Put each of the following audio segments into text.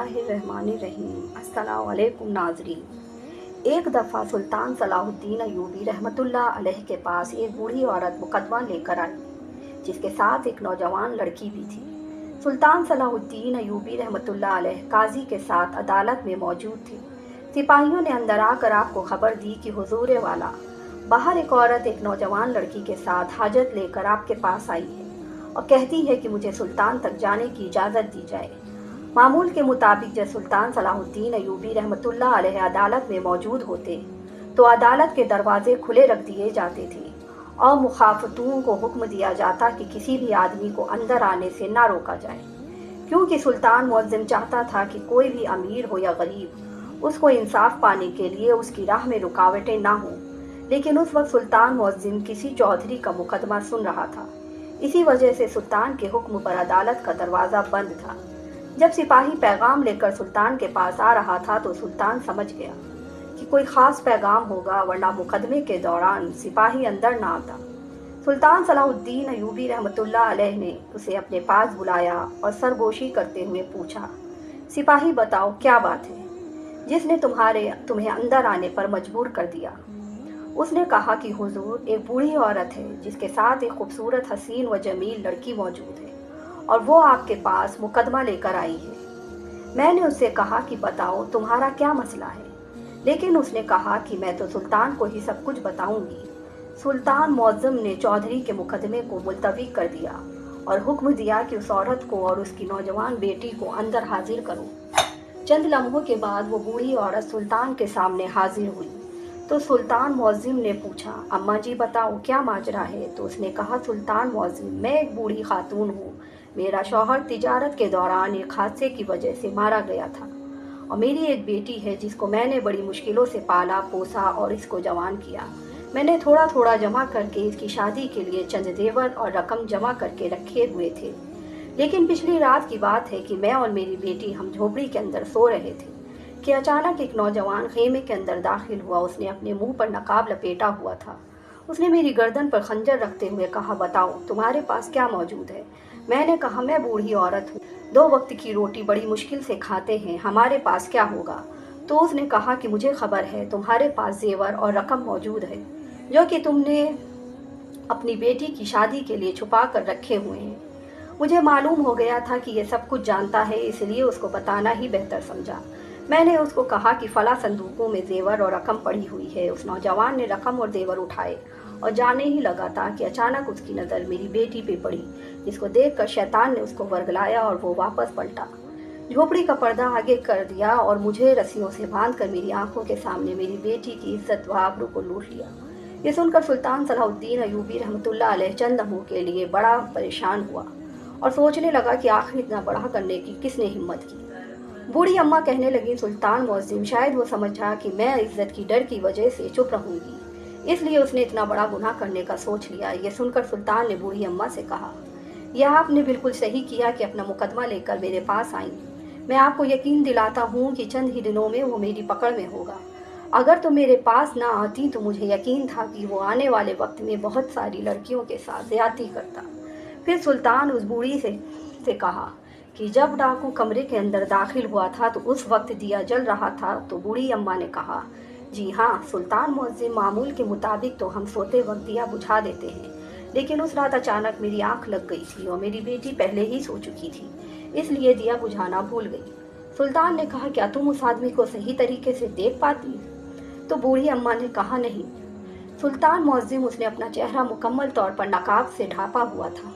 बिस्मिल्लाहिर्रहमानिर्रहीम। अस्सलाम वालेकुम नाज़रीन। एक दफ़ा सुल्तान सलाहुद्दीन अय्यूबी रहमतुल्लाह अलैह के पास एक बूढ़ी औरत मुकदमा लेकर आई, जिसके साथ एक नौजवान लड़की भी थी। सुल्तान सलाहुद्दीन अय्यूबी रहमतुल्लाह अलैह काजी के साथ अदालत में मौजूद थे। सिपाहियों ने अंदर आकर आपको खबर दी कि हुजूर वाला, बाहर एक औरत एक नौजवान लड़की के साथ हाजत लेकर आपके पास आई है और कहती है कि मुझे सुल्तान तक जाने की इजाज़त दी जाए। मामूल के मुताबिक जब सुल्तान सलाहुद्दीन अय्यूबी रहमतुल्लाह अलैह अदालत में मौजूद होते तो अदालत के दरवाजे खुले रख दिए जाते थे और मुखाफतून को हुक्म दिया जाता कि किसी भी आदमी को अंदर आने से ना रोका जाए, क्योंकि सुल्तान मुअज्जिम चाहता था कि कोई भी अमीर हो या गरीब उसको इंसाफ पाने के लिए उसकी राह में रुकावटें ना हों। लेकिन उस वक्त सुल्तान मुअज्जिम किसी चौधरी का मुकदमा सुन रहा था। इसी वजह से सुल्तान के हुक्म पर अदालत का दरवाज़ा बंद था। जब सिपाही पैगाम लेकर सुल्तान के पास आ रहा था तो सुल्तान समझ गया कि कोई ख़ास पैगाम होगा, वरना मुकदमे के दौरान सिपाही अंदर ना आता। सुल्तान सलाहुद्दीन अय्यूबी रहमतुल्लाह अलैह ने उसे अपने पास बुलाया और सरगोशी करते हुए पूछा, सिपाही बताओ क्या बात है जिसने तुम्हें अंदर आने पर मजबूर कर दिया। उसने कहा कि हुजूर, एक बूढ़ी औरत है जिसके साथ एक खूबसूरत हसीन व जमील लड़की मौजूद है और वो आपके पास मुकदमा लेकर आई है। मैंने उससे कहा कि बताओ तुम्हारा क्या मसला है, लेकिन उसने कहा कि मैं तो सुल्तान को ही सब कुछ बताऊंगी। सुल्तान मुअज्जिम ने चौधरी के मुकदमे को मुलतवी कर दिया और हुक्म दिया कि उस औरत को और उसकी नौजवान बेटी को अंदर हाजिर करो। चंद लम्हों के बाद वो बूढ़ी औरत सुल्तान के सामने हाजिर हुई तो सुल्तान मुअज्जिम ने पूछा, अम्मा जी बताओ क्या माजरा है। तो उसने कहा, सुल्तान मुअज्जिम, मैं एक बूढ़ी खातून हूँ। मेरा शौहर तिजारत के दौरान एक हादसे की वजह से मारा गया था और मेरी एक बेटी है जिसको मैंने बड़ी मुश्किलों से पाला पोसा और इसको जवान किया। मैंने थोड़ा थोड़ा जमा करके इसकी शादी के लिए चंद जेवर और रकम जमा करके रखे हुए थे, लेकिन पिछली रात की बात है कि मैं और मेरी बेटी हम झोपड़ी के अंदर सो रहे थे कि अचानक एक नौजवान खेमे के अंदर दाखिल हुआ। उसने अपने मुंह पर नकाब लपेटा हुआ था। उसने मेरी गर्दन पर खंजर रखते हुए कहा, बताओ तुम्हारे पास क्या मौजूद है। मैंने कहा, मैं बूढ़ी औरत हूँ, 2 वक्त की रोटी बड़ी मुश्किल से खाते हैं, हमारे पास क्या होगा। तो उसने कहा कि मुझे खबर है तुम्हारे पास जेवर और रकम मौजूद है जो कि तुमने अपनी बेटी की शादी के लिए छुपा कर रखे हुए हैं। मुझे मालूम हो गया था कि ये सब कुछ जानता है, इसलिए उसको बताना ही बेहतर समझा। मैंने उसको कहा कि फला संदूकों में जेवर और रकम पड़ी हुई है। उस नौजवान ने रकम और जेवर उठाए और जाने ही लगा था कि अचानक उसकी नज़र मेरी बेटी पे पड़ी, जिसको देखकर शैतान ने उसको वर्गलाया और वो वापस पलटा। झोपड़ी का पर्दा आगे कर दिया और मुझे रस्सियों से बांधकर मेरी आंखों के सामने मेरी बेटी की इज्जत व आबरू को लूट लिया। ये सुनकर सुल्तान सलाहुद्दीन अय्यूबी रहमतुल्लाह अलैह चंद लम्हों के लिए बड़ा परेशान हुआ और सोचने लगा कि आखिर इतना बड़ा करने की किसने हिम्मत की। बूढ़ी अम्मा कहने लगी, सुल्तान मुअज्जिम, शायद वो समझा कि मैं इज्जत की डर की वजह से चुप रहूंगी, इसलिए उसने इतना बड़ा गुनाह करने का सोच लिया। ये सुनकर सुल्तान ने बूढ़ी अम्मा से कहा, यह आपने बिल्कुल सही किया कि अपना मुकदमा लेकर मेरे पास आई। मैं आपको यकीन दिलाता हूँ कि चंद ही दिनों में वो मेरी पकड़ में होगा। अगर तुम मेरे पास ना आती तो मुझे यकीन था कि वो आने वाले वक्त में बहुत सारी लड़कियों के साथ ज्यादती करता। फिर सुल्तान उस बूढ़ी से कहा कि जब डाकू कमरे के अंदर दाखिल हुआ था तो उस वक्त दिया जल रहा था। तो बूढ़ी अम्मा ने कहा, जी हाँ सुल्तान मुअज्जिम, मामूल के मुताबिक तो हम सोते वक्त दिया बुझा देते हैं, लेकिन उस रात अचानक मेरी आंख लग गई थी और मेरी बेटी पहले ही सो चुकी थी, इसलिए दिया बुझाना भूल गई। सुल्तान ने कहा, क्या तुम उस आदमी को सही तरीके से देख पाती। तो बूढ़ी अम्मा ने कहा, नहीं। सुल्तान मुअज्जिम, उसने अपना चेहरा मुकम्मल तौर पर नकाब से ढांपा हुआ था।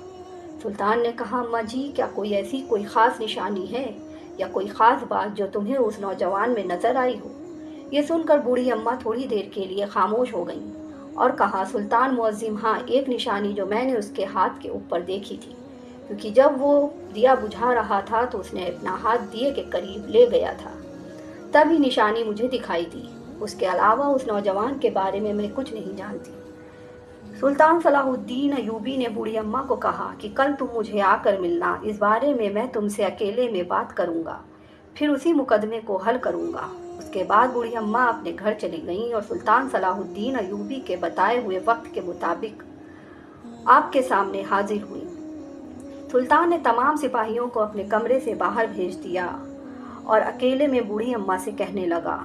सुल्तान ने कहा, अम्मा जी, क्या कोई ख़ास निशानी है या कोई ख़ास बात जो तुम्हें उस नौजवान में नज़र आई हो। ये सुनकर बूढ़ी अम्मा थोड़ी देर के लिए खामोश हो गईं और कहा, सुल्तान मुअज्जिम, हाँ, एक निशानी जो मैंने उसके हाथ के ऊपर देखी थी, क्योंकि जब वो दिया बुझा रहा था तो उसने अपना हाथ दिए के करीब ले गया था, तभी निशानी मुझे दिखाई दी। उसके अलावा उस नौजवान के बारे में मैं कुछ नहीं जानती। सुल्तान सलाहुद्दीन अय्यूबी ने बूढ़ी अम्मा को कहा कि कल तुम मुझे आकर मिलना, इस बारे में मैं तुमसे अकेले में बात करूंगा, फिर उसी मुकदमे को हल करूंगा। उसके बाद बूढ़ी अम्मा अपने घर चली गईं और सुल्तान सलाहुद्दीन अय्यूबी के बताए हुए वक्त के मुताबिक आपके सामने हाजिर हुई। सुल्तान ने तमाम सिपाहियों को अपने कमरे से बाहर भेज दिया और अकेले में बूढ़ी अम्मा से कहने लगा,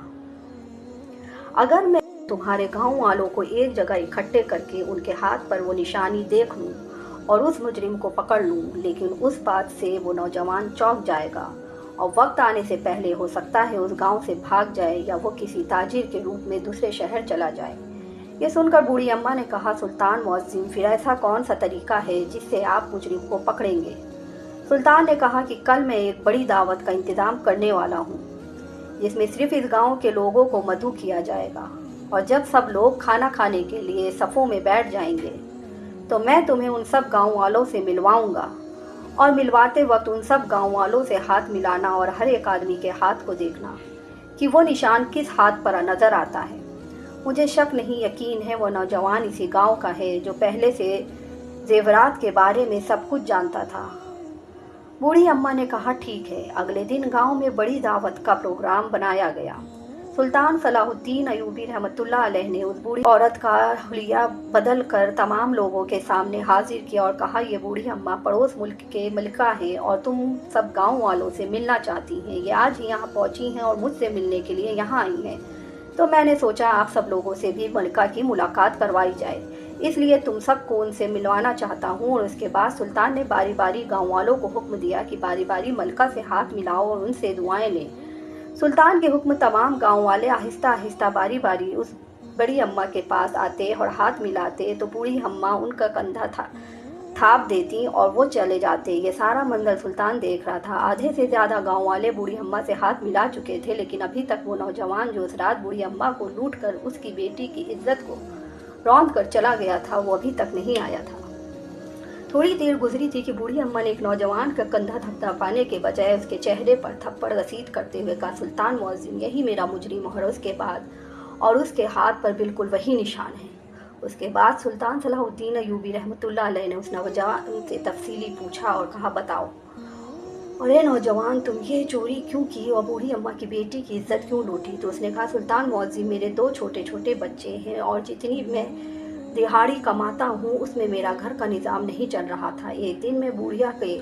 अगर मैं तुम्हारे गांव वालों को एक जगह इकट्ठे करके उनके हाथ पर वो निशानी देख लूं और उस मुजरिम को पकड़ लूं, लेकिन उस बात से वो नौजवान चौंक जाएगा और वक्त आने से पहले हो सकता है उस गांव से भाग जाए या वो किसी ताजिर के रूप में दूसरे शहर चला जाए। ये सुनकर बूढ़ी अम्मा ने कहा, सुल्तान मुअज्जिम, फिर ऐसा कौन सा तरीका है जिससे आप मुजरिम को पकड़ेंगे? सुल्तान ने कहा कि कल मैं एक बड़ी दावत का इंतज़ाम करने वाला हूँ, जिसमें सिर्फ इस गांव के लोगों को मदऊ किया जाएगा, और जब सब लोग खाना खाने के लिए सफ़ों में बैठ जाएंगे तो मैं तुम्हें उन सब गांव वालों से मिलवाऊंगा, और मिलवाते वक्त उन सब गांव वालों से हाथ मिलाना और हर एक आदमी के हाथ को देखना कि वो निशान किस हाथ पर नज़र आता है। मुझे शक नहीं, यकीन है वो नौजवान इसी गांव का है जो पहले से जेवरात के बारे में सब कुछ जानता था। बूढ़ी अम्मा ने कहा, ठीक है। अगले दिन गांव में बड़ी दावत का प्रोग्राम बनाया गया। सुल्तान सलाहुद्दीन अयूबी रहमतुल्लाह अलैह ने उस बूढ़ी औरत का हुलिया बदल कर तमाम लोगों के सामने हाजिर किया और कहा, ये बूढ़ी अम्मा पड़ोस मुल्क के मलिका है और तुम सब गांव वालों से मिलना चाहती हैं। ये आज ही यहाँ पहुँची हैं और मुझसे मिलने के लिए यहाँ आई हैं, तो मैंने सोचा आप सब लोगों से भी मलिका की मुलाकात करवाई जाए, इसलिए तुम सबको उनसे मिलवाना चाहता हूँ। और उसके बाद सुल्तान ने बारी बारी गाँव वालों को हुक्म दिया कि बारी बारी मलिका से हाथ मिलाओ और उनसे दुआएं लें। सुल्तान के हुक्म तमाम गांव वाले आहिस्ता आहिस्ता बारी बारी उस बड़ी अम्मा के पास आते और हाथ मिलाते, तो बूढ़ी अम्मा उनका कंधा थाप देती और वो चले जाते। ये सारा मंजर सुल्तान देख रहा था। आधे से ज़्यादा गांव वाले बूढ़ी अम्मा से हाथ मिला चुके थे, लेकिन अभी तक वो नौजवान जो उस रात बूढ़ी अम्मा को लूट कर उसकी बेटी की इज्जत को रौंद कर चला गया था, वो अभी तक नहीं आया था। थोड़ी देर गुजरी थी कि बूढ़ी अम्मा ने एक नौजवान का कंधा थपथपाने के बजाय उसके चेहरे पर थप्पड़ रसीद करते हुए कहा, सुल्तान मुअज्जिम, यही मेरा मुजरिम है। उसके बाद और उसके हाथ पर बिल्कुल वही निशान है। उसके बाद सुल्तान सलाहुद्दीन अयूबी रहमतुल्लाह अलैह ने उस नौजवान से तफसीली पूछा और कहा, बताओ, अरे नौजवान, तुम ये चोरी क्यों की और बूढ़ी अम्मा की बेटी की इज्जत क्यों लूटी? तो उसने कहा, सुल्तान मुअज्जिम, मेरे 2 छोटे छोटे बच्चे हैं और जितनी मैं दिहाड़ी कमाता हूँ उसमें मेरा घर का निज़ाम नहीं चल रहा था। एक दिन मैं बूढ़िया के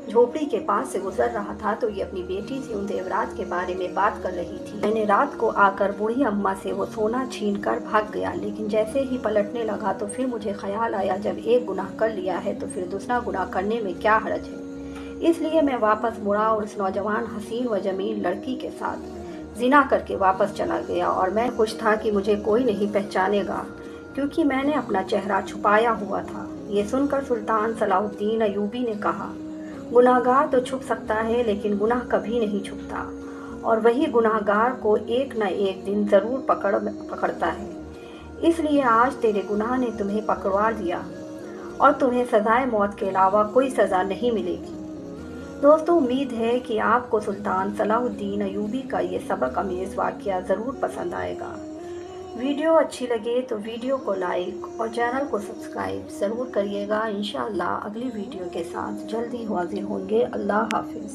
झोपड़ी के पास से गुजर रहा था तो ये अपनी बेटी से उन देवरात के बारे में बात कर रही थी। मैंने रात को आकर बूढ़ी अम्मा से वो सोना छीन कर भाग गया, लेकिन जैसे ही पलटने लगा तो फिर मुझे ख्याल आया, जब एक गुनाह कर लिया है तो फिर दूसरा गुनाह करने में क्या हर्ज है। इसलिए मैं वापस मुड़ा और उस नौजवान हसीन व जमील लड़की के साथ जिना करके वापस चला गया। और मैं खुश था कि मुझे कोई नहीं पहचानेगा, क्योंकि मैंने अपना चेहरा छुपाया हुआ था। ये सुनकर सुल्तान सलाहुद्दीन अयूबी ने कहा, गुनाहगार तो छुप सकता है लेकिन गुनाह कभी नहीं छुपता, और वही गुनाहगार को एक न एक दिन ज़रूर पकड़ता है। इसलिए आज तेरे गुनाह ने तुम्हें पकड़वा दिया और तुम्हें सज़ाए मौत के अलावा कोई सज़ा नहीं मिलेगी। दोस्तों, उम्मीद है कि आपको सुल्तान सलाहुद्दीन अयूबी का ये सबक अमेज़ वाक़या ज़रूर पसंद आएगा। वीडियो अच्छी लगे तो वीडियो को लाइक और चैनल को सब्सक्राइब ज़रूर करिएगा। इंशाअल्लाह अगली वीडियो के साथ जल्दी हाजिर होंगे। अल्लाह हाफिज़।